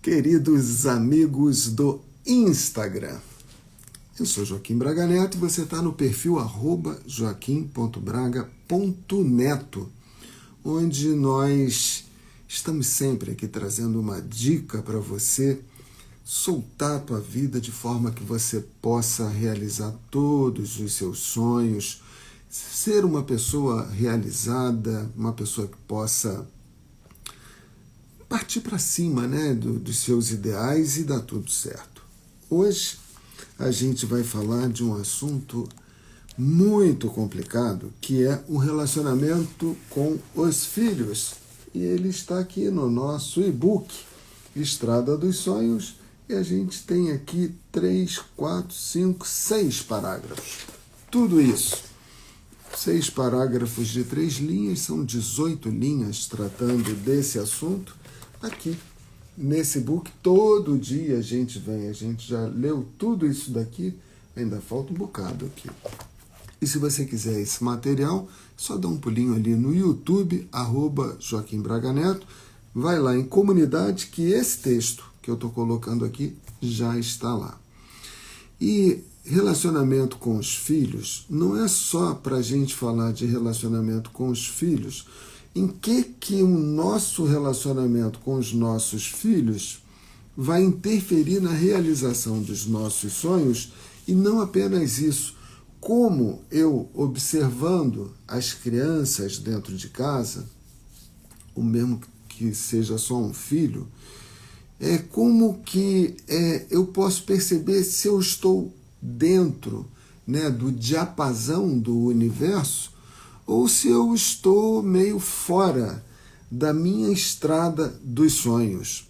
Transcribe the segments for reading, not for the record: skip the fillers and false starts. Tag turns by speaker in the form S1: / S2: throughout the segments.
S1: Queridos amigos do Instagram, eu sou Joaquim Braga Neto e você está no perfil @joaquim.braga.neto, onde nós estamos sempre aqui trazendo uma dica para você soltar a tua vida de forma que você possa realizar todos os seus sonhos, ser uma pessoa realizada, uma pessoa que possa partir para cima, né, dos seus ideais e dar tudo certo. Hoje a gente vai falar de um assunto muito complicado, que é o relacionamento com os filhos. E ele está aqui no nosso e-book, Estrada dos Sonhos, e a gente tem aqui 3, 4, 5, 6 parágrafos. Tudo isso. 6 parágrafos de 3 linhas, são 18 linhas tratando desse assunto. Aqui, nesse book, todo dia a gente já leu tudo isso daqui, ainda falta um bocado aqui. E se você quiser esse material, só dá um pulinho ali no YouTube, @Joaquim Braga Neto, vai lá em comunidade, que esse texto que eu estou colocando aqui já está lá. E relacionamento com os filhos, não é só para a gente falar de relacionamento com os filhos. Em que o nosso relacionamento com os nossos filhos vai interferir na realização dos nossos sonhos, e não apenas isso, como eu, observando as crianças dentro de casa, o mesmo que seja só um filho, como que eu posso perceber se eu estou dentro, né, do diapasão do universo, ou se eu estou meio fora da minha estrada dos sonhos.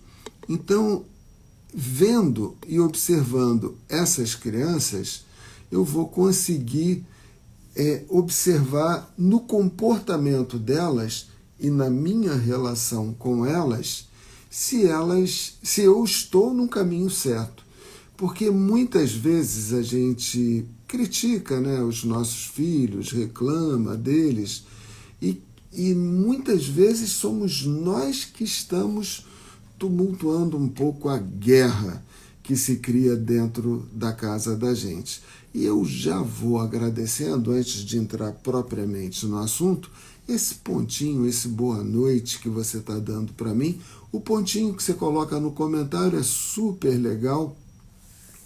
S1: Então, vendo e observando essas crianças, eu vou conseguir observar no comportamento delas e na minha relação com elas, se eu estou no caminho certo. Porque muitas vezes a gente critica, né, os nossos filhos, reclama deles, e muitas vezes somos nós que estamos tumultuando um pouco a guerra que se cria dentro da casa da gente. E eu já vou agradecendo, antes de entrar propriamente no assunto, esse pontinho, esse boa noite que você está dando para mim. O pontinho que você coloca no comentário é super legal,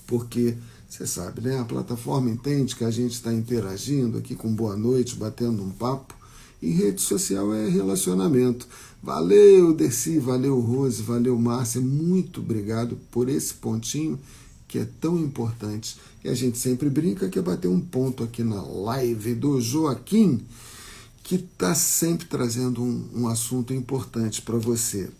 S1: porque você sabe, né? A plataforma entende que a gente está interagindo aqui com boa noite, batendo um papo. E rede social é relacionamento. Valeu, Dercy, valeu, Rose, valeu, Márcia. Muito obrigado por esse pontinho que é tão importante. E a gente sempre brinca que é bater um ponto aqui na live do Joaquim, que está sempre trazendo um assunto importante para você.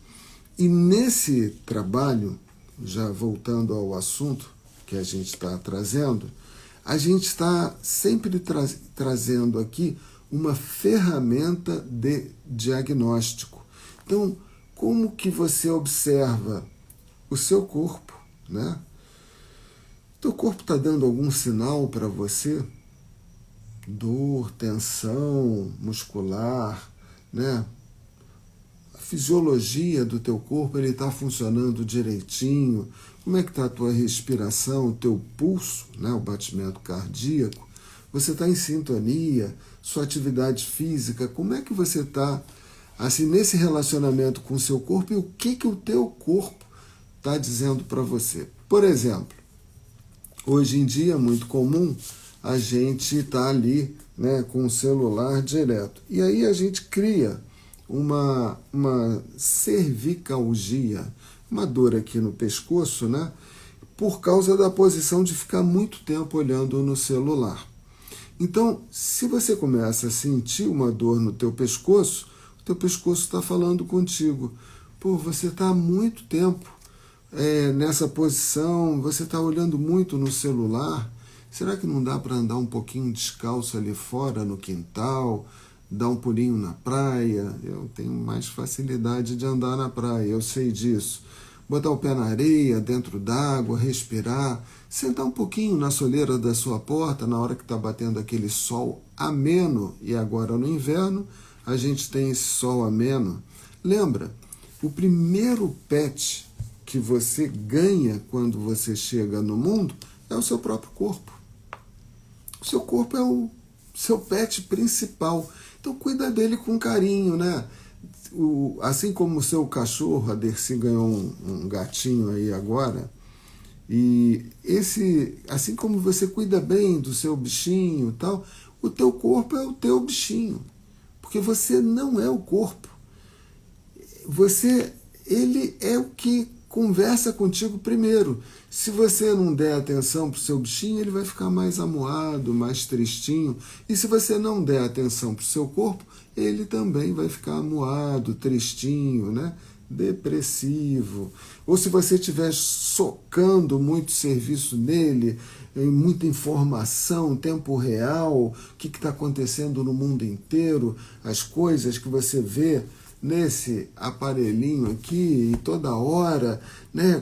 S1: E nesse trabalho, já voltando ao assunto que a gente está trazendo, a gente está sempre trazendo aqui uma ferramenta de diagnóstico. Então, como que você observa o seu corpo, né? Teu corpo está dando algum sinal para você? Dor, tensão muscular, né? A fisiologia do teu corpo, ele está funcionando direitinho? Como é que está a tua respiração, o teu pulso, né? O batimento cardíaco? Você está em sintonia? Sua atividade física, como é que você está assim, nesse relacionamento com o seu corpo, e o que o teu corpo está dizendo para você? Por exemplo, hoje em dia é muito comum a gente estar ali, né, com o celular direto. E aí a gente cria uma cervicalgia, uma dor aqui no pescoço, né, por causa da posição de ficar muito tempo olhando no celular. Então, se você começa a sentir uma dor no teu pescoço, o teu pescoço está falando contigo. Pô, você está há muito tempo nessa posição, você está olhando muito no celular. Será que não dá para andar um pouquinho descalço ali fora no quintal, dar um pulinho na praia? Eu tenho mais facilidade de andar na praia, eu sei disso. Botar o pé na areia, dentro d'água, respirar, sentar um pouquinho na soleira da sua porta na hora que está batendo aquele sol ameno, e agora no inverno a gente tem esse sol ameno. Lembra, o primeiro pet que você ganha quando você chega no mundo é o seu próprio corpo. O seu corpo é o seu pet principal. Então cuida dele com carinho, né? Assim como o seu cachorro, a Dercy ganhou um gatinho aí agora, e assim como você cuida bem do seu bichinho e tal, o teu corpo é o teu bichinho. Porque você não é o corpo. Ele é o que conversa contigo primeiro. Se você não der atenção para o seu bichinho, ele vai ficar mais amuado, mais tristinho. E se você não der atenção para o seu corpo, ele também vai ficar amuado, tristinho, né? Depressivo. Ou se você estiver socando muito serviço nele, muita informação, tempo real, o que está acontecendo no mundo inteiro, as coisas que você vê nesse aparelhinho aqui, e toda hora, né?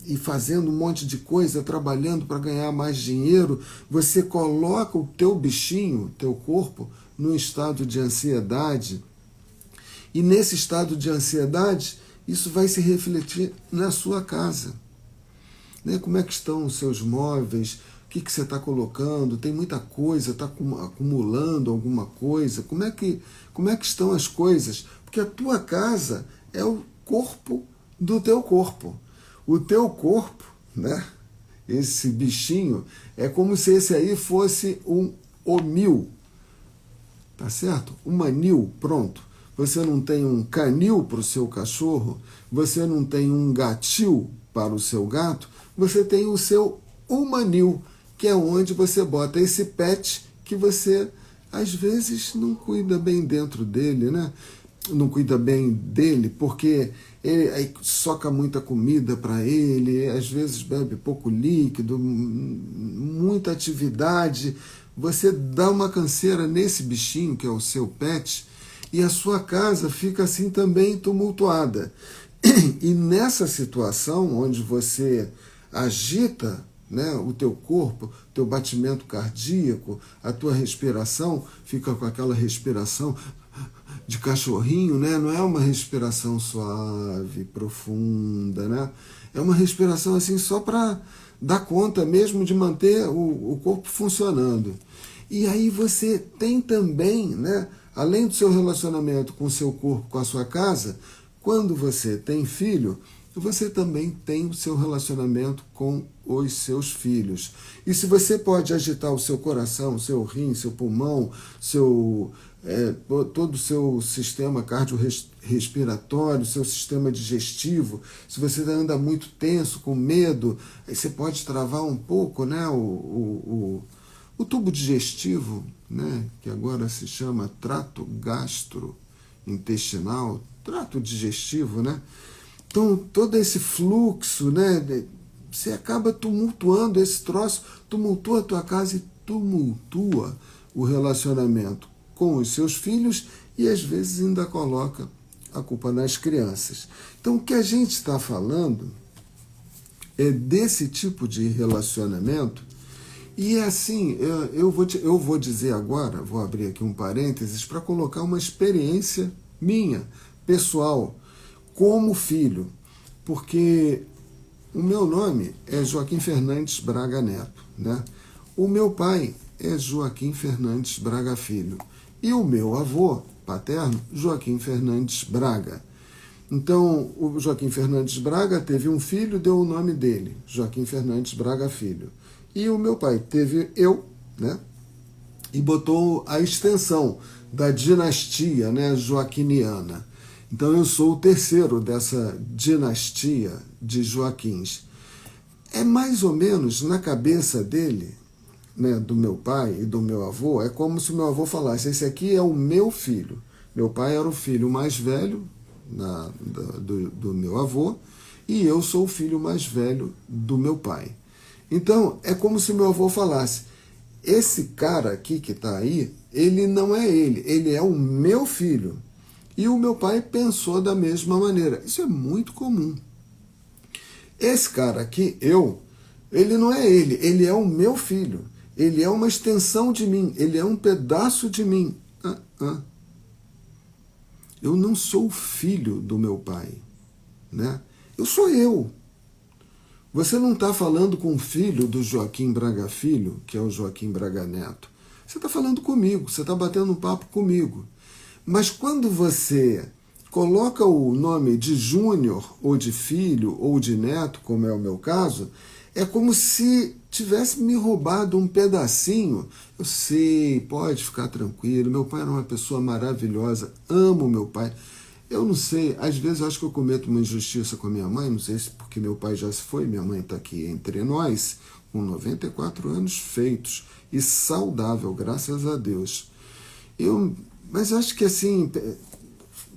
S1: E fazendo um monte de coisa, trabalhando para ganhar mais dinheiro, você coloca o teu bichinho, teu corpo, num estado de ansiedade. E nesse estado de ansiedade, isso vai se refletir na sua casa. Né? Como é que estão os seus móveis? O que você está colocando? Tem muita coisa, está acumulando alguma coisa? Como é que estão as coisas? Porque a tua casa é o corpo do teu corpo. O teu corpo, né? Esse bichinho, é como se esse aí fosse um omil. Tá certo? Um manil, pronto. Você não tem um canil para o seu cachorro, você não tem um gatil para o seu gato, você tem o seu humanil, que é onde você bota esse pet que você, às vezes, não cuida bem dentro dele, né? Não cuida bem dele, porque ele aí soca muita comida para ele, às vezes bebe pouco líquido, muita atividade. Você dá uma canseira nesse bichinho, que é o seu pet, e a sua casa fica assim também tumultuada. E nessa situação, onde você agita, né, o teu corpo, teu batimento cardíaco, a tua respiração, fica com aquela respiração de cachorrinho, né? Não é uma respiração suave, profunda, né? É uma respiração assim só para dar conta mesmo de manter o corpo funcionando. E aí você tem também, né, além do seu relacionamento com o seu corpo, com a sua casa, quando você tem filho, você também tem o seu relacionamento com os seus filhos. E se você pode agitar o seu coração, o seu rim, seu pulmão, todo o seu sistema cardiorrespiratório, seu sistema digestivo, se você anda muito tenso, com medo, aí você pode travar um pouco, né, o tubo digestivo, né, que agora se chama trato gastrointestinal, trato digestivo, né? Então, todo esse fluxo, né, você acaba tumultuando esse troço, tumultua a tua casa e tumultua o relacionamento com os seus filhos e às vezes ainda coloca a culpa nas crianças. Então, o que a gente está falando é desse tipo de relacionamento. E é assim, eu vou dizer agora, vou abrir aqui um parênteses para colocar uma experiência minha, pessoal, como filho, porque o meu nome é Joaquim Fernandes Braga Neto, né? O meu pai é Joaquim Fernandes Braga Filho e o meu avô paterno, Joaquim Fernandes Braga. Então, o Joaquim Fernandes Braga teve um filho, deu o nome dele, Joaquim Fernandes Braga Filho. E o meu pai teve eu, né? E botou a extensão da dinastia, né, joaquiniana. Então eu sou o terceiro dessa dinastia de Joaquins. É mais ou menos na cabeça dele, né, do meu pai e do meu avô, é como se o meu avô falasse, esse aqui é o meu filho. Meu pai era o filho mais velho do meu avô e eu sou o filho mais velho do meu pai. Então é como se meu avô falasse, esse cara aqui que está aí, ele não é ele é o meu filho. E o meu pai pensou da mesma maneira. Isso é muito comum. Esse cara aqui, ele não é ele é o meu filho. Ele é uma extensão de mim, ele é um pedaço de mim. Eu não sou filho do meu pai, né? Eu sou eu. Você não está falando com o filho do Joaquim Braga Filho, que é o Joaquim Braga Neto. Você está falando comigo, você está batendo um papo comigo. Mas quando você coloca o nome de Júnior, ou de filho, ou de neto, como é o meu caso, é como se tivesse me roubado um pedacinho. Eu sei, pode ficar tranquilo, meu pai era uma pessoa maravilhosa, amo meu pai. Eu não sei, às vezes eu acho que eu cometo uma injustiça com a minha mãe, não sei se porque meu pai já se foi, minha mãe está aqui entre nós, com 94 anos feitos, e saudável, graças a Deus. Mas acho que assim,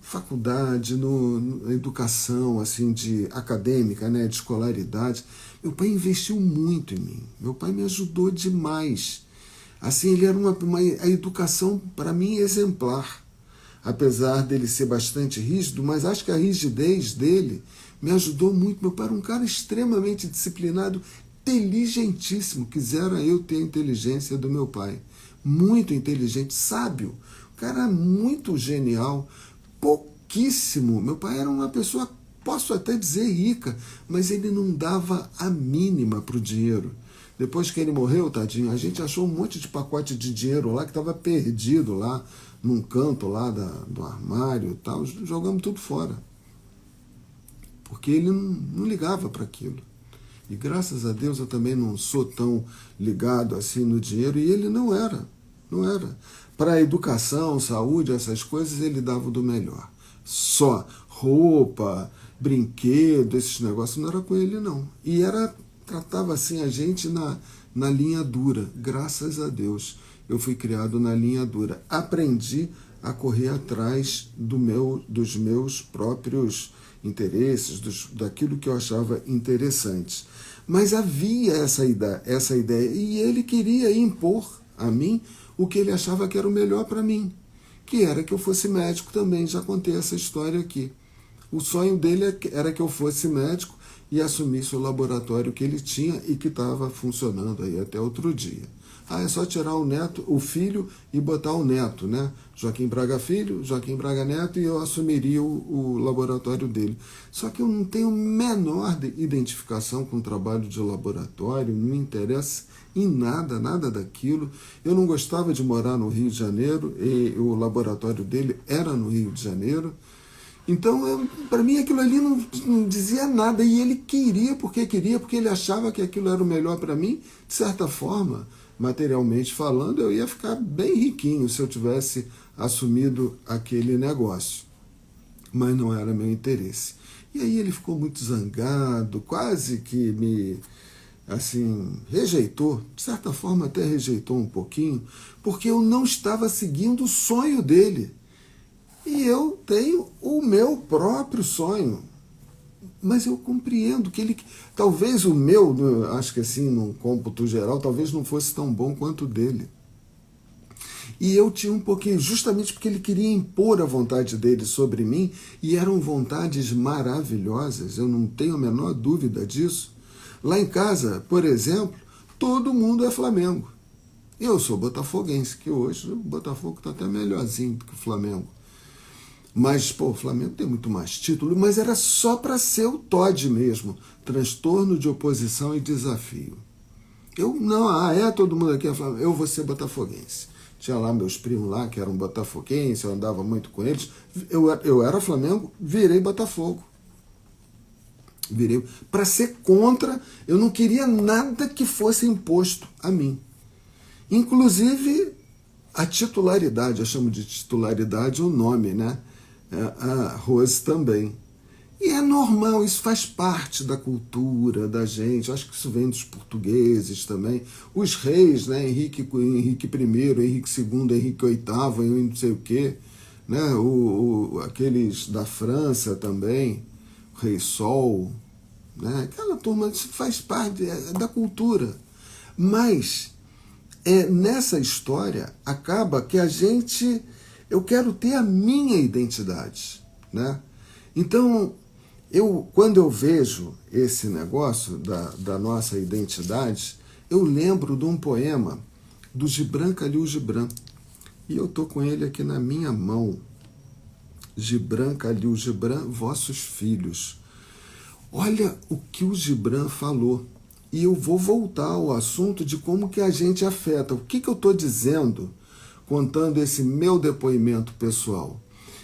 S1: faculdade, na educação assim, de acadêmica, né, de escolaridade, meu pai investiu muito em mim, meu pai me ajudou demais. Assim, ele era a educação, para mim, exemplar. Apesar dele ser bastante rígido, mas acho que a rigidez dele me ajudou muito. Meu pai era um cara extremamente disciplinado, inteligentíssimo. Quisera eu ter a inteligência do meu pai. Muito inteligente, sábio. O cara muito genial, pouquíssimo. Meu pai era uma pessoa, posso até dizer rica, mas ele não dava a mínima para o dinheiro. Depois que ele morreu, tadinho, a gente achou um monte de pacote de dinheiro lá que estava perdido lá, num canto lá do armário e tal, jogamos tudo fora. Porque ele não ligava para aquilo. E graças a Deus eu também não sou tão ligado assim no dinheiro, e ele não era. Para a educação, saúde, essas coisas, ele dava do melhor. Só roupa, brinquedo, esses negócios, não era com ele, não. E tratava assim a gente na linha dura, graças a Deus. Eu fui criado na linha dura. Aprendi a correr atrás dos meus próprios interesses, daquilo que eu achava interessante. Mas havia essa ideia, e ele queria impor a mim o que ele achava que era o melhor para mim, que era que eu fosse médico também. Já contei essa história aqui. O sonho dele era que eu fosse médico e assumisse o laboratório que ele tinha e que estava funcionando aí até outro dia. É só tirar o filho e botar o neto, né? Joaquim Braga Filho, Joaquim Braga Neto, e eu assumiria o laboratório dele. Só que eu não tenho menor identificação com o trabalho de laboratório, não me interessa em nada daquilo. Eu não gostava de morar no Rio de Janeiro, e o laboratório dele era no Rio de Janeiro. Então, para mim, aquilo ali não dizia nada, e ele porque ele achava que aquilo era o melhor para mim. De certa forma, materialmente falando, eu ia ficar bem riquinho se eu tivesse assumido aquele negócio. Mas não era meu interesse. E aí ele ficou muito zangado, quase que me rejeitou, de certa forma até rejeitou um pouquinho, porque eu não estava seguindo o sonho dele. E eu tenho o meu próprio sonho. Mas eu compreendo que talvez o meu, acho que assim, num cômputo geral, talvez não fosse tão bom quanto o dele. E eu tinha um pouquinho, justamente porque ele queria impor a vontade dele sobre mim, e eram vontades maravilhosas, eu não tenho a menor dúvida disso. Lá em casa, por exemplo, todo mundo é Flamengo. Eu sou botafoguense, que hoje o Botafogo está até melhorzinho do que o Flamengo. Mas, o Flamengo tem muito mais título, mas era só para ser o Todd mesmo. Transtorno de oposição e desafio. Todo mundo aqui é Flamengo, eu vou ser botafoguense. Tinha lá meus primos lá, que eram botafoguenses, eu andava muito com eles. Eu era Flamengo, virei Botafogo. Para ser contra, eu não queria nada que fosse imposto a mim. Inclusive, a titularidade, eu chamo de titularidade o nome, né? A Rose também. E é normal, isso faz parte da cultura da gente. Acho que isso vem dos portugueses também. Os reis, né? Henrique I, Henrique II, Henrique VIII, não sei o quê. Né? Aqueles da França também, o Rei Sol. Né? Aquela turma, isso faz parte da cultura. Mas nessa história acaba que eu quero ter a minha identidade, né? Então, quando eu vejo esse negócio da nossa identidade, eu lembro de um poema do Gibran Khalil Gibran, e eu estou com ele aqui na minha mão. Gibran Khalil Gibran, Vossos Filhos. Olha o que o Gibran falou. E eu vou voltar ao assunto de como que a gente afeta. O que eu estou dizendo, contando esse meu depoimento pessoal?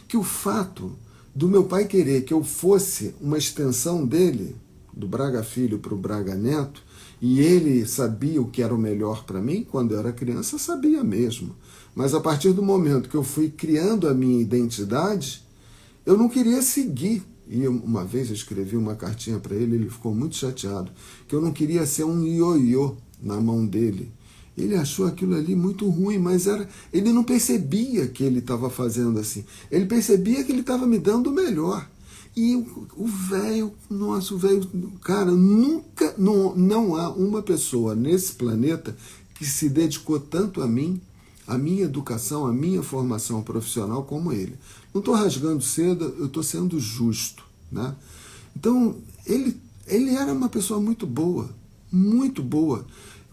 S1: Que o fato do meu pai querer que eu fosse uma extensão dele, do Braga Filho para o Braga Neto, e ele sabia o que era o melhor para mim, quando eu era criança, sabia mesmo. Mas a partir do momento que eu fui criando a minha identidade, eu não queria seguir. E uma vez eu escrevi uma cartinha para ele, ele ficou muito chateado, que eu não queria ser um ioiô na mão dele. Ele achou aquilo ali muito ruim, mas ele não percebia que ele estava fazendo assim. Ele percebia que ele estava me dando o melhor. E o velho, nossa, o velho, cara, nunca, não há uma pessoa nesse planeta que se dedicou tanto a mim, a minha educação, a minha formação profissional como ele. Não estou rasgando seda, eu estou sendo justo, né? Então, ele era uma pessoa muito boa, muito boa.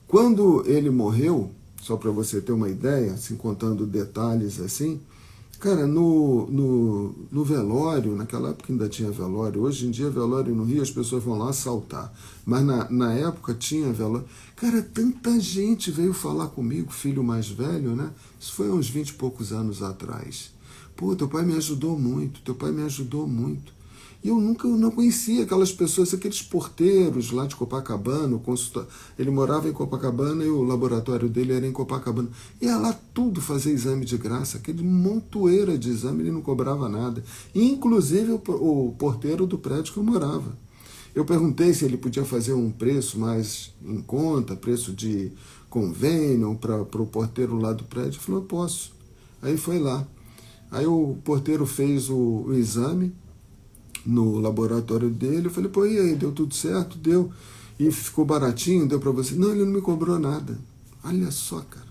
S1: Quando ele morreu, só para você ter uma ideia, assim, contando detalhes assim, cara, no velório, naquela época ainda tinha velório, hoje em dia velório no Rio as pessoas vão lá assaltar, mas na época tinha velório. Cara, tanta gente veio falar comigo, filho mais velho, né? Isso foi há uns 20 e poucos anos atrás. Pô, teu pai me ajudou muito, teu pai me ajudou muito. E eu nunca não conhecia aquelas pessoas, aqueles porteiros lá de Copacabana, o consultório. Ele morava em Copacabana e o laboratório dele era em Copacabana. Ia lá tudo fazer exame de graça, aquele montoeira de exame, ele não cobrava nada. Inclusive o porteiro do prédio que eu morava. Eu perguntei se ele podia fazer um preço mais em conta, preço de convênio para o porteiro lá do prédio. Ele falou, eu posso. Aí foi lá. Aí o porteiro fez o exame no laboratório dele. Eu falei, pô, e aí, deu tudo certo? Deu. E ficou baratinho? Deu para você? Não, ele não me cobrou nada. Olha só, cara.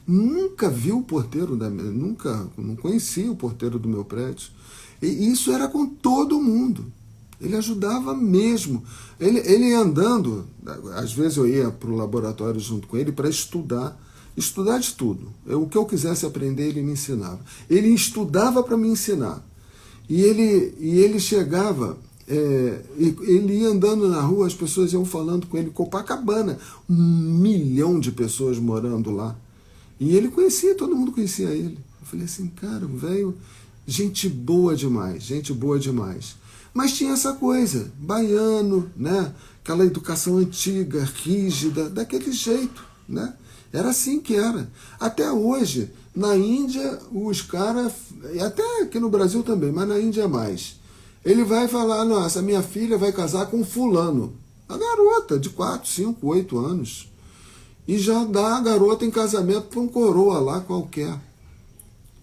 S1: Nunca vi o porteiro não conhecia o porteiro do meu prédio. E isso era com todo mundo. Ele ajudava mesmo. Ele andando, às vezes eu ia para o laboratório junto com ele para estudar de tudo. O que eu quisesse aprender, ele me ensinava. Ele estudava para me ensinar. E ele chegava, ele ia andando na rua, as pessoas iam falando com ele, Copacabana, 1 milhão de pessoas morando lá. E ele conhecia, todo mundo conhecia ele. Eu falei assim, cara, velho, gente boa demais, gente boa demais. Mas tinha essa coisa, baiano, né? Aquela educação antiga, rígida, daquele jeito, né? Era assim que era. Até hoje, na Índia, os caras, e até aqui no Brasil também, mas na Índia mais. Ele vai falar, nossa, minha filha vai casar com fulano. A garota de 4, 5, 8 anos. E já dá a garota em casamento para um coroa lá qualquer.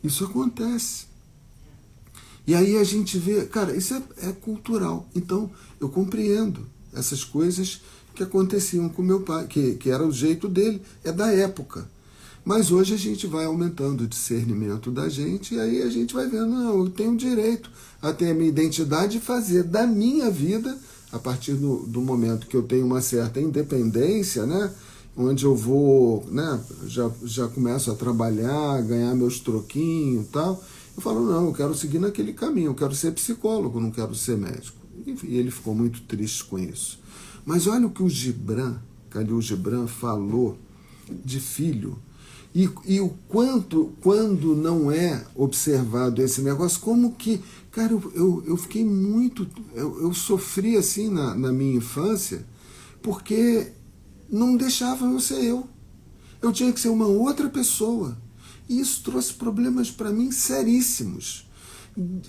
S1: Isso acontece. E aí a gente vê, cara, isso é cultural. Então, eu compreendo essas coisas que aconteciam com meu pai, que era o jeito dele, é da época. Mas hoje a gente vai aumentando o discernimento da gente e aí a gente vai vendo, não, eu tenho direito a ter a minha identidade e fazer da minha vida, a partir do momento que eu tenho uma certa independência, né, onde eu vou, né, já começo a trabalhar, ganhar meus troquinhos e tal, eu falo, não, eu quero seguir naquele caminho, eu quero ser psicólogo, não quero ser médico. E ele ficou muito triste com isso. Mas olha o que o Khalil Gibran falou de filho. E o quanto, quando não é observado esse negócio, como que, cara, eu fiquei muito, eu sofri assim na minha infância, porque não deixavam eu ser eu. Eu tinha que ser uma outra pessoa. E isso trouxe problemas para mim seríssimos.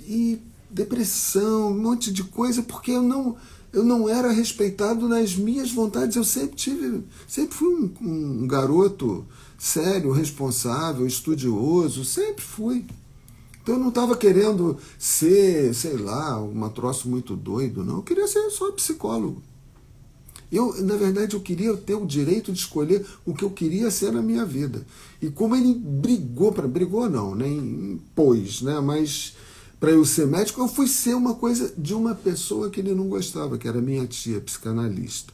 S1: E depressão, um monte de coisa, porque eu não era respeitado nas minhas vontades. Eu sempre fui um garoto sério, responsável, estudioso, sempre fui. Então eu não estava querendo ser, sei lá, um troço muito doido, não. Eu queria ser só psicólogo. Na verdade, eu queria ter o direito de escolher o que eu queria ser na minha vida. E como ele brigou não, nem impôs, né? Mas para eu ser médico, eu fui ser uma coisa de uma pessoa que ele não gostava, que era minha tia, psicanalista.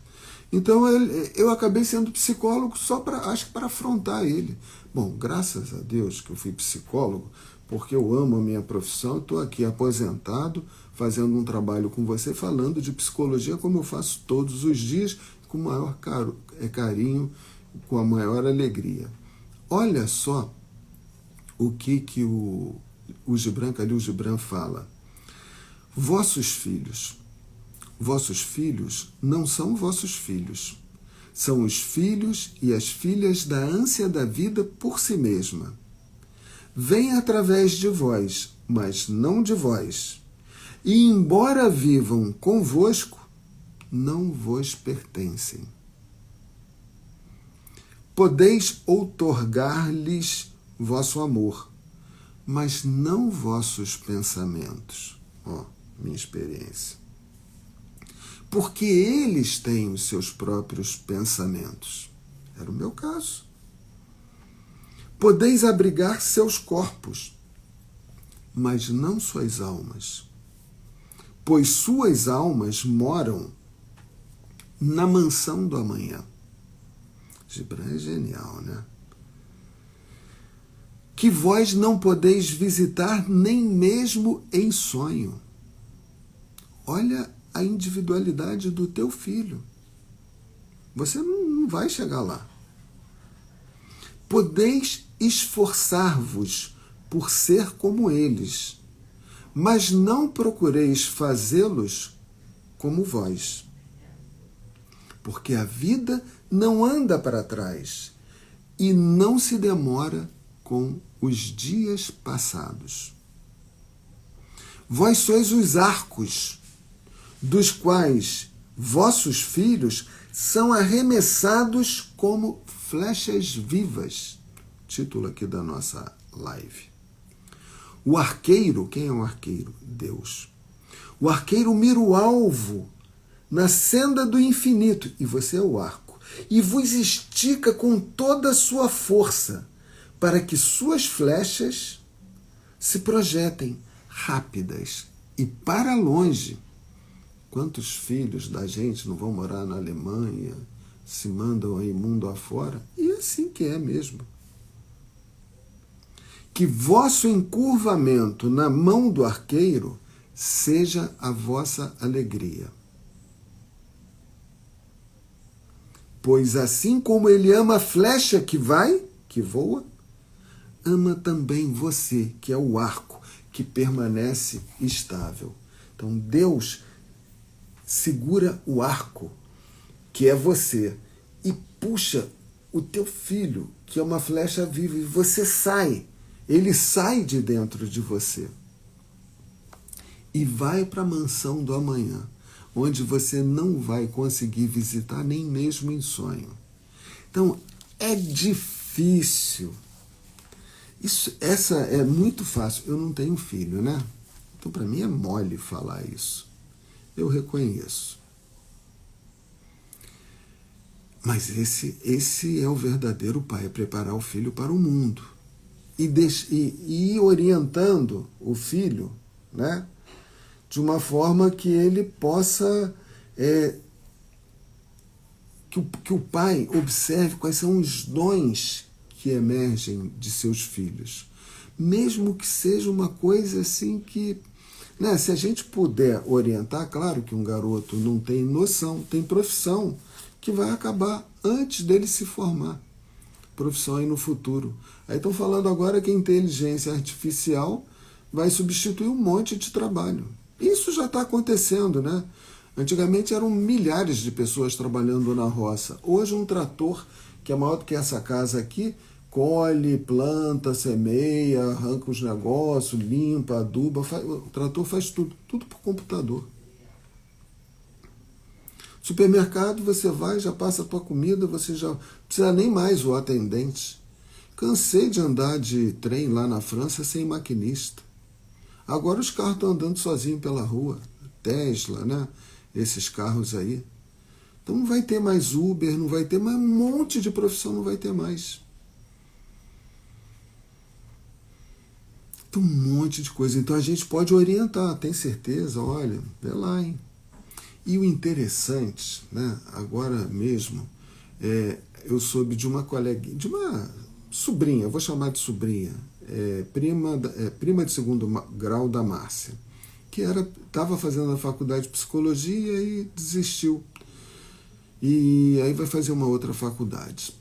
S1: Então eu acabei sendo psicólogo só acho que para afrontar ele. Bom, graças a Deus que eu fui psicólogo, porque eu amo a minha profissão, estou aqui aposentado, fazendo um trabalho com você, falando de psicologia, como eu faço todos os dias, com o maior carinho, com a maior alegria. Olha só o que o Gibran Khalil Gibran fala. Vossos filhos não são vossos filhos. São os filhos e as filhas da ânsia da vida por si mesma. Vêm através de vós, mas não de vós. E embora vivam convosco, não vos pertencem. Podeis outorgar-lhes vosso amor, mas não vossos pensamentos. Minha experiência. Porque eles têm os seus próprios pensamentos. Era o meu caso. Podeis abrigar seus corpos, mas não suas almas, pois suas almas moram na mansão do amanhã. Gibran é genial, né? Que vós não podeis visitar nem mesmo em sonho. Olha a individualidade do teu filho. Você não vai chegar lá. Podeis esforçar-vos por ser como eles, mas não procureis fazê-los como vós. Porque a vida não anda para trás e não se demora com os dias passados. Vós sois os arcos, dos quais vossos filhos são arremessados como flechas vivas. Título aqui da nossa live. O arqueiro, quem é o arqueiro? Deus. O arqueiro mira o alvo na senda do infinito, e você é o arco, e vos estica com toda a sua força, para que suas flechas se projetem rápidas e para longe. Quantos filhos da gente não vão morar na Alemanha, se mandam aí mundo afora? E é assim que é mesmo. Que vosso encurvamento na mão do arqueiro seja a vossa alegria. Pois assim como ele ama a flecha que vai, que voa, ama também você, que é o arco, que permanece estável. Então Deus segura o arco, que é você, e puxa o teu filho, que é uma flecha viva, e você sai. Ele sai de dentro de você e vai para a mansão do amanhã, onde você não vai conseguir visitar nem mesmo em sonho. Então, é difícil. Essa é muito fácil. Eu não tenho filho, né? Então, para mim é mole falar isso. Eu reconheço. Mas esse é o verdadeiro pai, é preparar o filho para o mundo. E ir orientando o filho, né, de uma forma que ele possa... que o pai observe quais são os dons que emergem de seus filhos. Mesmo que seja uma coisa assim que... né, se a gente puder orientar, claro que um garoto não tem noção, tem profissão que vai acabar antes dele se formar. Profissão aí no futuro. Aí estão falando agora que a inteligência artificial vai substituir um monte de trabalho. Isso já está acontecendo, né? Antigamente eram milhares de pessoas trabalhando na roça. Hoje um trator, que é maior do que essa casa aqui, colhe, planta, semeia, arranca os negócios, limpa, aduba. O trator faz tudo por computador. Supermercado, você vai, já passa a tua comida, você já não precisa nem mais o atendente. Cansei de andar de trem lá na França sem maquinista. Agora os carros estão andando sozinhos pela rua. Tesla, né? Esses carros aí. Então não vai ter mais Uber, não vai ter mais um monte de profissão, não vai ter mais. Tem um monte de coisa. Então a gente pode orientar, tem certeza? Olha, vê lá, hein? E o interessante, né, agora mesmo, eu soube de uma colega, de uma sobrinha, vou chamar de sobrinha, prima de segundo grau da Márcia. que estava fazendo a faculdade de psicologia e desistiu. E aí vai fazer uma outra faculdade.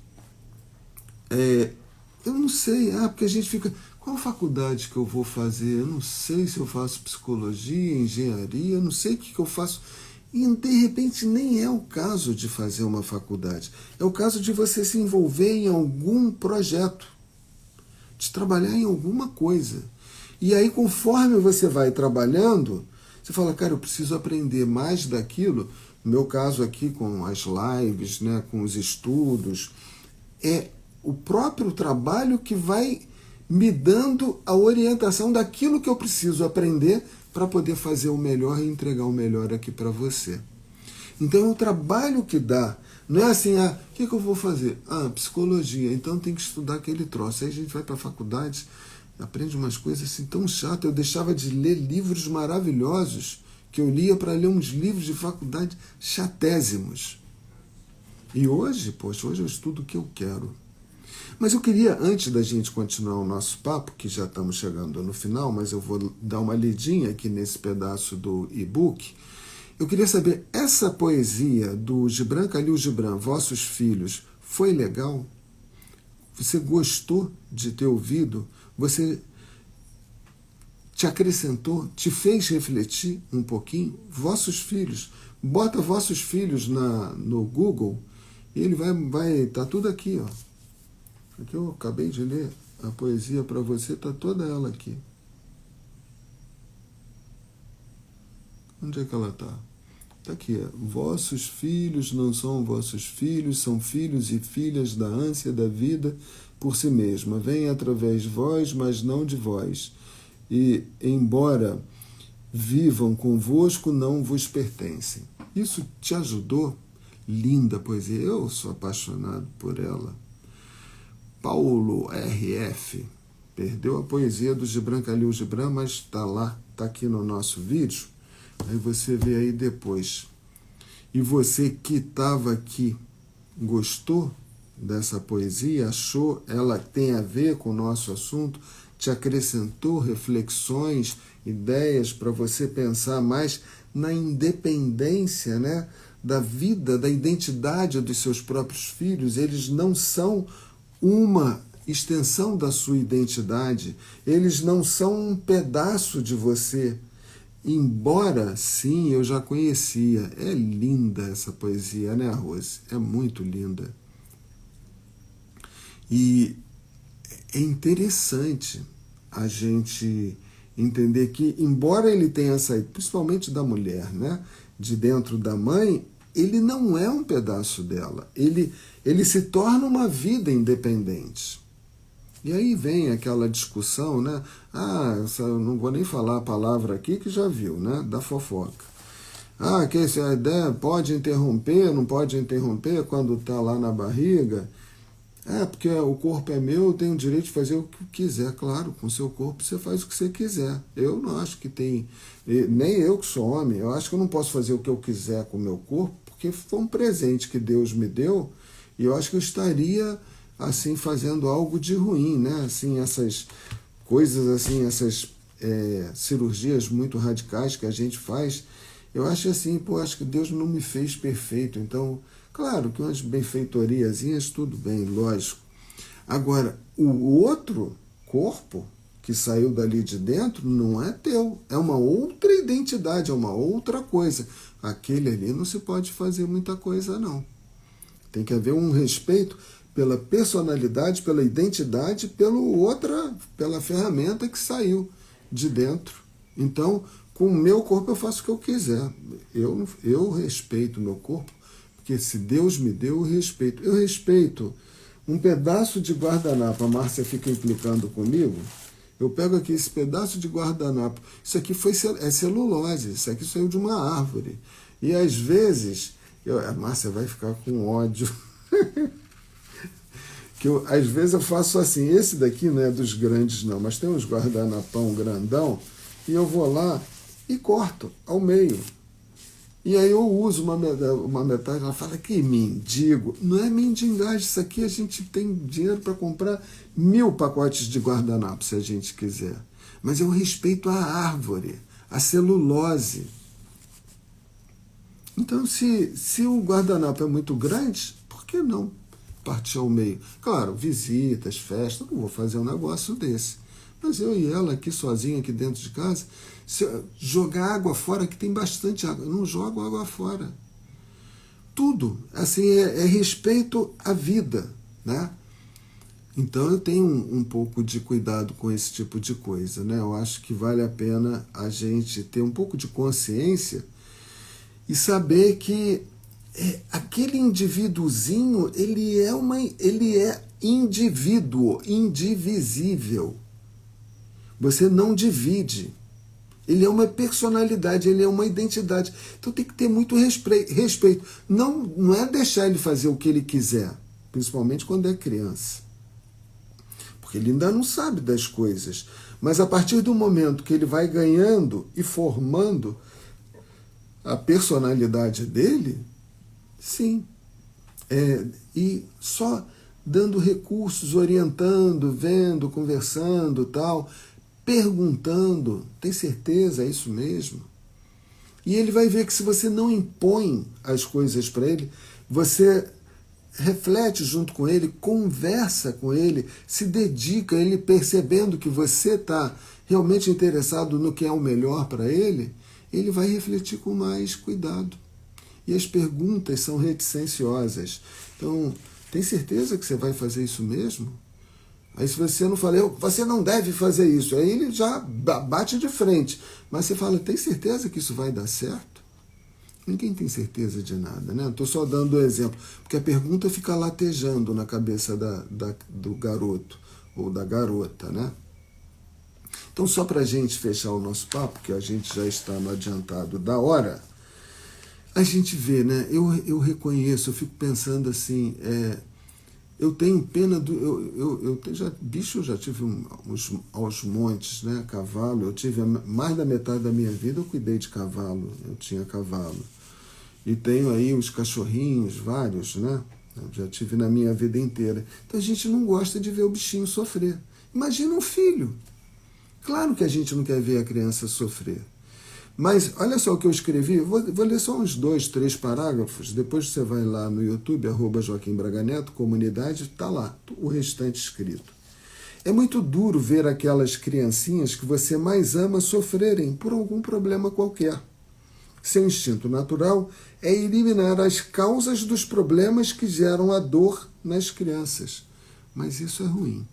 S1: Eu não sei, porque a gente fica, qual faculdade que eu vou fazer? Eu não sei se eu faço psicologia, engenharia, eu não sei o que eu faço. E de repente nem é o caso de fazer uma faculdade. É o caso de você se envolver em algum projeto, de trabalhar em alguma coisa. E aí, conforme você vai trabalhando, você fala, cara, eu preciso aprender mais daquilo. No meu caso aqui, com as lives, né, com os estudos, é o próprio trabalho que vai me dando a orientação daquilo que eu preciso aprender para poder fazer o melhor e entregar o melhor aqui para você. Então, é o trabalho que dá. Não é assim, o que eu vou fazer? Psicologia, então tem que estudar aquele troço. Aí a gente vai para a faculdade, aprende umas coisas assim tão chatas. Eu deixava de ler livros maravilhosos, que eu lia para ler uns livros de faculdade chatésimos. E hoje, hoje eu estudo o que eu quero. Mas eu queria, antes da gente continuar o nosso papo, que já estamos chegando no final, mas eu vou dar uma lidinha aqui nesse pedaço do e-book, eu queria saber, essa poesia do Gibran Khalil Gibran, Vossos Filhos, foi legal? Você gostou de ter ouvido? Você te acrescentou? Te fez refletir um pouquinho? Vossos Filhos. Bota Vossos Filhos no Google e ele vai tá tudo aqui, ó. Aqui eu acabei de ler a poesia para você, tá toda ela aqui. Onde é que ela tá? Está aqui, vossos filhos não são vossos filhos, são filhos e filhas da ânsia da vida por si mesma. Vêm através de vós, mas não de vós. E, embora vivam convosco, não vos pertencem. Isso te ajudou? Linda poesia, eu sou apaixonado por ela. Paulo R.F. perdeu a poesia do Gibran Khalil Gibran, mas está lá, está aqui no nosso vídeo. Aí você vê aí depois. E você que estava aqui, gostou dessa poesia? Achou ela tem a ver com o nosso assunto? Te acrescentou reflexões, ideias para você pensar mais na independência, né, da vida, da identidade dos seus próprios filhos? Eles não são uma extensão da sua identidade. Eles não são um pedaço de você. Embora, sim, eu já conhecia. É linda essa poesia, né, Rose? É muito linda. E é interessante a gente entender que, embora ele tenha saído, principalmente da mulher, né, de dentro da mãe, ele não é um pedaço dela. Ele se torna uma vida independente. E aí vem aquela discussão, né? Eu não vou nem falar a palavra aqui que já viu, né? Da fofoca. Que essa ideia pode interromper, não pode interromper quando está lá na barriga. Porque o corpo é meu, eu tenho o direito de fazer o que quiser. Claro, com o seu corpo você faz o que você quiser. Eu não acho que tem... Nem eu que sou homem, eu acho que eu não posso fazer o que eu quiser com o meu corpo, porque foi um presente que Deus me deu, e eu acho que eu estaria... assim, fazendo algo de ruim, né? Assim, essas coisas, assim, essas cirurgias muito radicais que a gente faz, eu acho assim, acho que Deus não me fez perfeito. Então, claro que umas benfeitoriazinhas, tudo bem, lógico. Agora, o outro corpo que saiu dali de dentro não é teu, é uma outra identidade, é uma outra coisa. Aquele ali não se pode fazer muita coisa, não. Tem que haver um respeito pela personalidade, pela identidade, pela ferramenta que saiu de dentro. Então, com o meu corpo eu faço o que eu quiser. Eu respeito o meu corpo, porque se Deus me deu, eu respeito. Eu respeito um pedaço de guardanapo. A Márcia fica implicando comigo. Eu pego aqui esse pedaço de guardanapo. Isso aqui é celulose, isso aqui saiu de uma árvore. E às vezes, a Márcia vai ficar com ódio. Às vezes eu faço assim, esse daqui não é dos grandes não, mas tem uns guardanapão grandão, e eu vou lá e corto ao meio. E aí eu uso uma metade, ela fala que mendigo. Não é mendigagem, isso aqui a gente tem dinheiro para comprar 1000 pacotes de guardanapo, se a gente quiser. Mas eu respeito a árvore. a celulose. Então, se o guardanapo é muito grande, por que não partir ao meio? Claro, visitas, festas, não vou fazer um negócio desse. Mas eu e ela aqui sozinha, aqui dentro de casa, se eu jogar água fora, que tem bastante água, eu não jogo água fora. Tudo, assim, é respeito à vida, né? Então eu tenho um pouco de cuidado com esse tipo de coisa, né? Eu acho que vale a pena a gente ter um pouco de consciência e saber que aquele indivíduozinho, ele é indivíduo, indivisível. Você não divide. Ele é uma personalidade, ele é uma identidade. Então tem que ter muito respeito. Não é deixar ele fazer o que ele quiser, principalmente quando é criança. Porque ele ainda não sabe das coisas. Mas a partir do momento que ele vai ganhando e formando a personalidade dele, sim. E só dando recursos, orientando, vendo, conversando, tal, perguntando, tem certeza, é isso mesmo? E ele vai ver que se você não impõe as coisas para ele, você reflete junto com ele, conversa com ele, se dedica a ele, percebendo que você está realmente interessado no que é o melhor para ele, ele vai refletir com mais cuidado. E as perguntas são reticenciosas. Então, tem certeza que você vai fazer isso mesmo? Aí se você não fala, você não deve fazer isso, aí ele já bate de frente. Mas você fala, tem certeza que isso vai dar certo? Ninguém tem certeza de nada, né? Estou só dando o exemplo, porque a pergunta fica latejando na cabeça do garoto ou da garota, né? Então, só para a gente fechar o nosso papo, que a gente já está no adiantado da hora, a gente vê, né? Eu reconheço, eu fico pensando assim, eu tenho pena do... Bicho, eu já tive aos montes, né? Cavalo, eu tive mais da metade da minha vida, eu cuidei de cavalo, eu tinha cavalo. E tenho aí os cachorrinhos, vários, né? Eu já tive na minha vida inteira. Então a gente não gosta de ver o bichinho sofrer. Imagina um filho. Claro que a gente não quer ver a criança sofrer. Mas olha só o que eu escrevi, vou ler só uns 2, 3 parágrafos, depois você vai lá no YouTube, @JoaquimBragaNeto, comunidade, está lá, o restante escrito. É muito duro ver aquelas criancinhas que você mais ama sofrerem por algum problema qualquer. Seu instinto natural é eliminar as causas dos problemas que geram a dor nas crianças. Mas isso é ruim.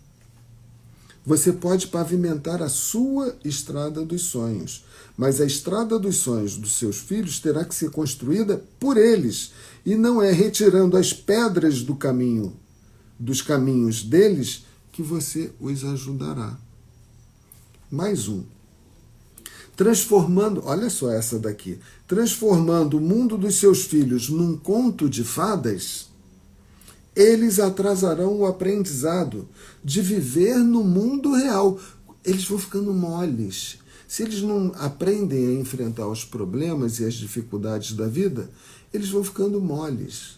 S1: Você pode pavimentar a sua estrada dos sonhos, mas a estrada dos sonhos dos seus filhos terá que ser construída por eles, e não é retirando as pedras do caminho, dos caminhos deles, que você os ajudará. Mais um. Transformando, olha só essa daqui, transformando o mundo dos seus filhos num conto de fadas, eles atrasarão o aprendizado de viver no mundo real. Eles vão ficando moles. Se eles não aprendem a enfrentar os problemas e as dificuldades da vida, eles vão ficando moles.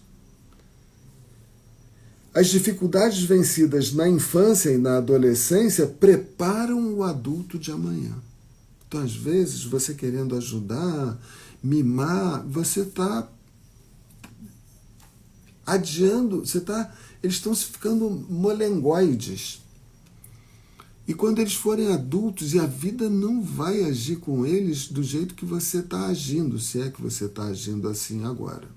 S1: As dificuldades vencidas na infância e na adolescência preparam o adulto de amanhã. Então, às vezes, você querendo ajudar, mimar, você está adiando, eles estão se ficando molengoides. E quando eles forem adultos, e a vida não vai agir com eles do jeito que você está agindo, se é que você está agindo assim agora.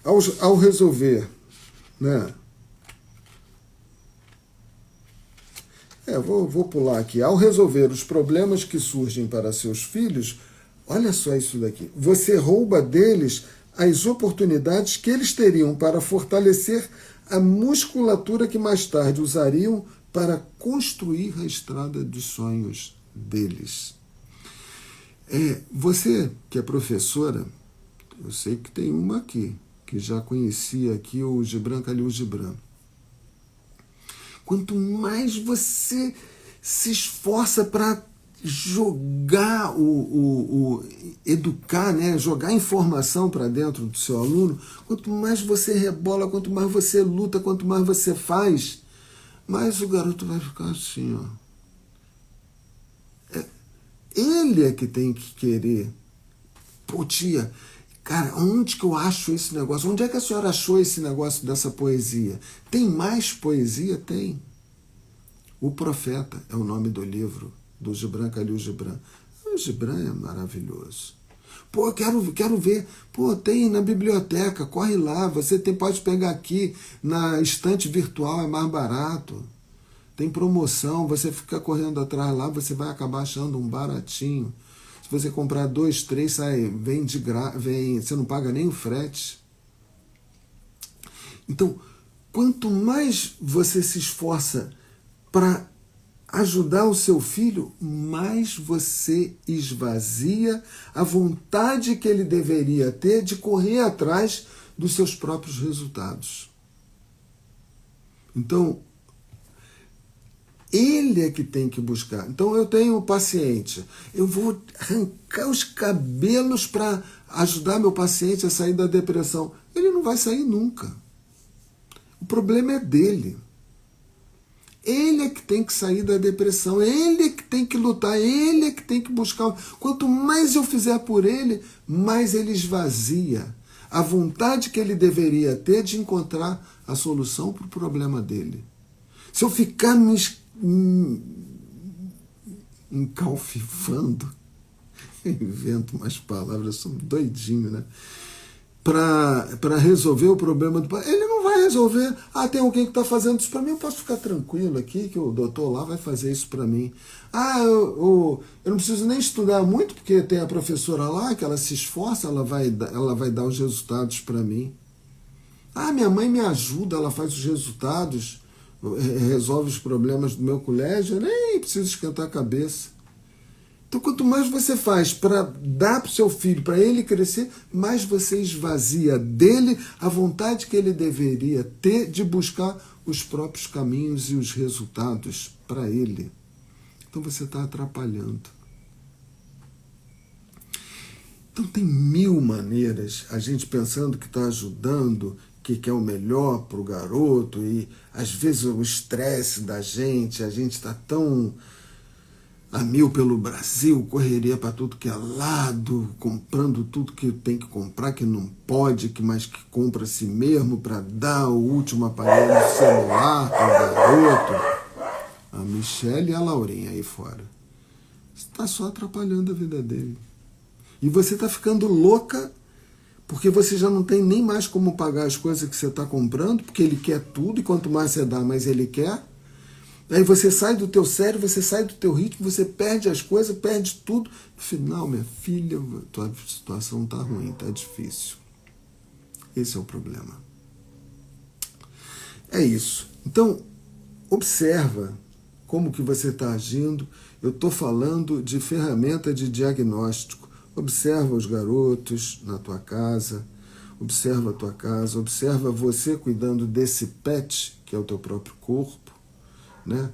S1: Ao resolver, né? Vou pular aqui. Ao resolver os problemas que surgem para seus filhos, olha só isso daqui. Você rouba deles as oportunidades que eles teriam para fortalecer a musculatura que mais tarde usariam para construir a estrada dos sonhos deles. Você que é professora, eu sei que tem uma aqui, que já conhecia aqui o Gibran Khalil Gibran. Quanto mais você se esforça para jogar, educar, né? Jogar informação para dentro do seu aluno, quanto mais você rebola, quanto mais você luta, quanto mais você faz, mais o garoto vai ficar assim, ó. Ele é que tem que querer. Pô, tia, cara, onde que eu acho esse negócio? Onde é que a senhora achou esse negócio dessa poesia? Tem mais poesia? Tem. O Profeta é o nome do livro do Gibran Khalil Gibran. O Gibran é maravilhoso. Pô, quero ver. Pô, tem na biblioteca, corre lá. Você pode pegar aqui na estante virtual, é mais barato. Tem promoção, você fica correndo atrás lá, você vai acabar achando um baratinho. Se você comprar 2, 3, vem de graça, você não paga nem o frete. Então, quanto mais você se esforça para ajudar o seu filho, mais você esvazia a vontade que ele deveria ter de correr atrás dos seus próprios resultados. Então, ele é que tem que buscar. Então, eu tenho um paciente, eu vou arrancar os cabelos para ajudar meu paciente a sair da depressão. Ele não vai sair nunca. O problema é dele. Ele é que tem que sair da depressão, ele é que tem que lutar, ele é que tem que buscar. Quanto mais eu fizer por ele, mais ele esvazia a vontade que ele deveria ter de encontrar a solução para o problema dele. Se eu ficar me encalfifando, invento umas palavras, eu sou doidinho, né? Para resolver o problema do pai, ele não vai resolver. Ah, tem alguém que está fazendo isso para mim, eu posso ficar tranquilo aqui, que o doutor lá vai fazer isso para mim. Ah, eu não preciso nem estudar muito, porque tem a professora lá, que ela se esforça, ela vai dar os resultados para mim. Ah, minha mãe me ajuda, ela faz os resultados, resolve os problemas do meu colégio, eu nem preciso esquentar a cabeça. Então, quanto mais você faz para dar para o seu filho, para ele crescer, mais você esvazia dele a vontade que ele deveria ter de buscar os próprios caminhos e os resultados para ele. Então, você está atrapalhando. Então, tem 1000 maneiras, a gente pensando que está ajudando, que quer o melhor para o garoto, e às vezes o estresse da gente, a gente está tão a 1000 pelo Brasil, correria para tudo que é lado, comprando tudo que tem que comprar, que não pode, mas que compra a si mesmo para dar o último aparelho celular para o garoto. A Michelle e a Laurinha aí fora. Você está só atrapalhando a vida dele. E você está ficando louca porque você já não tem nem mais como pagar as coisas que você está comprando, porque ele quer tudo, e quanto mais você dá, mais ele quer. Aí você sai do teu sério, você sai do teu ritmo, você perde as coisas, perde tudo. No final, minha filha, tua situação está ruim, está difícil. Esse é o problema. É isso. Então, observa como que você está agindo. Eu estou falando de ferramenta de diagnóstico. Observa os garotos na tua casa, observa a tua casa, observa você cuidando desse pet, que é o teu próprio corpo, né?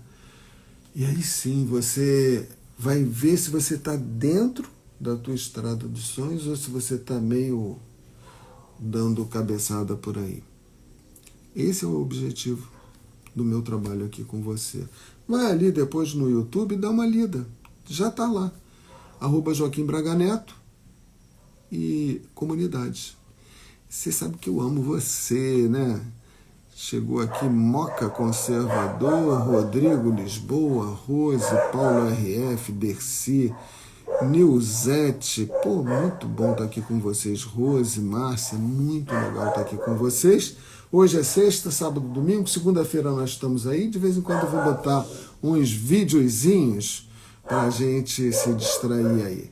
S1: E aí sim você vai ver se você está dentro da tua estrada dos sonhos ou se você está meio dando cabeçada por aí. Esse é o objetivo do meu trabalho aqui com você. Vai ali depois no YouTube e dá uma lida. Já está lá. @Joaquim Braga Neto e comunidade. Você sabe que eu amo você, né? Chegou aqui Moca Conservador, Rodrigo Lisboa, Rose, Paulo RF, Dercy, Nilzete. Pô, muito bom estar aqui com vocês. Rose, Márcia, muito legal estar aqui com vocês. Hoje é sexta, sábado, domingo, segunda-feira nós estamos aí. De vez em quando eu vou botar uns videozinhos para a gente se distrair aí.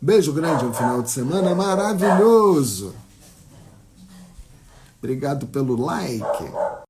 S1: Beijo grande, um final de semana maravilhoso. Obrigado pelo like.